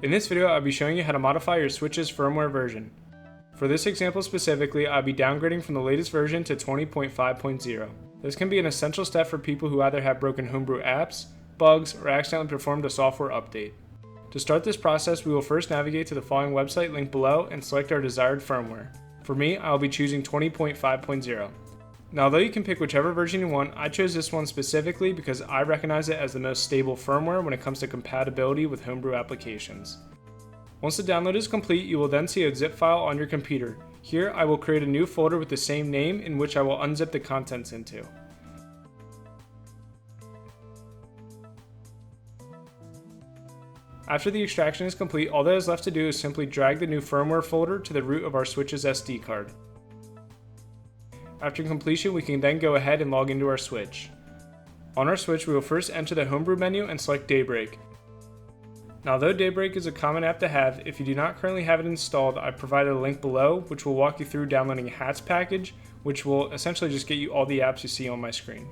In this video, I'll be showing you how to modify your Switch's firmware version. For this example specifically, I'll be downgrading from the latest version to 20.5.0. This can be an essential step for people who either have broken homebrew apps, bugs, or accidentally performed a software update. To start this process, we will first navigate to the following website linked below and select our desired firmware. For me, I'll be choosing 20.5.0. Now, although you can pick whichever version you want, I chose this one specifically because I recognize it as the most stable firmware when it comes to compatibility with homebrew applications. Once the download is complete, you will then see a zip file on your computer. Here, I will create a new folder with the same name in which I will unzip the contents into. After the extraction is complete, all that is left to do is simply drag the new firmware folder to the root of our Switch's SD card. After completion, we can then go ahead and log into our Switch. On our Switch, we will first enter the Homebrew menu and select Daybreak. Now, although Daybreak is a common app to have, if you do not currently have it installed, I provided a link below which will walk you through downloading a HATS package, which will essentially just get you all the apps you see on my screen.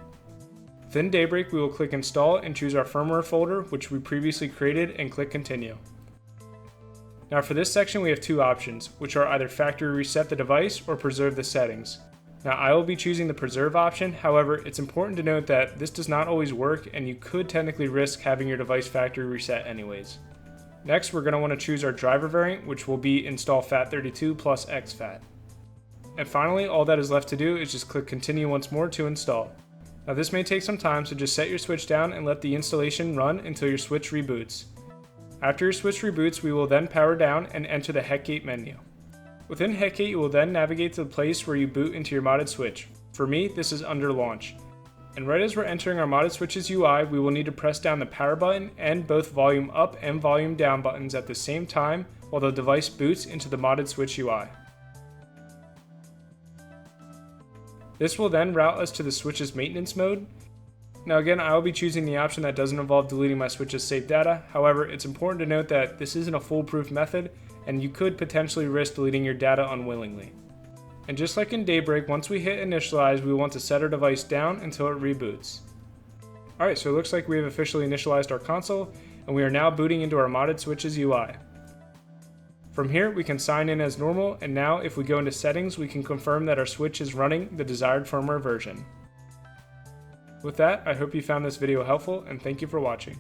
Within Daybreak, we will click Install and choose our firmware folder, which we previously created, and click Continue. Now, for this section, we have two options, which are either factory reset the device or preserve the settings. Now, I will be choosing the preserve option. However, it's important to note that this does not always work and you could technically risk having your device factory reset anyways. Next, we're going to want to choose our driver variant, which will be install FAT32 plus exFAT. And finally, all that is left to do is just click continue once more to install. Now, this may take some time, so just set your Switch down and let the installation run until your Switch reboots. After your Switch reboots, we will then power down and enter the HECgate menu. Within HECgate, you will then navigate to the place where you boot into your modded Switch. For me, this is under launch. And right as we're entering our modded Switch's UI, we will need to press down the power button and both volume up and volume down buttons at the same time while the device boots into the modded Switch UI. This will then route us to the Switch's maintenance mode. Now again, I will be choosing the option that doesn't involve deleting my Switch's saved data. However, it's important to note that this isn't a foolproof method, and you could potentially risk deleting your data unwillingly. And just like in Daybreak, once we hit initialize, we will want to set our device down until it reboots. Alright, so it looks like we have officially initialized our console, and we are now booting into our modded Switch's UI. From here, we can sign in as normal, and now if we go into settings, we can confirm that our Switch is running the desired firmware version. With that, I hope you found this video helpful, and thank you for watching.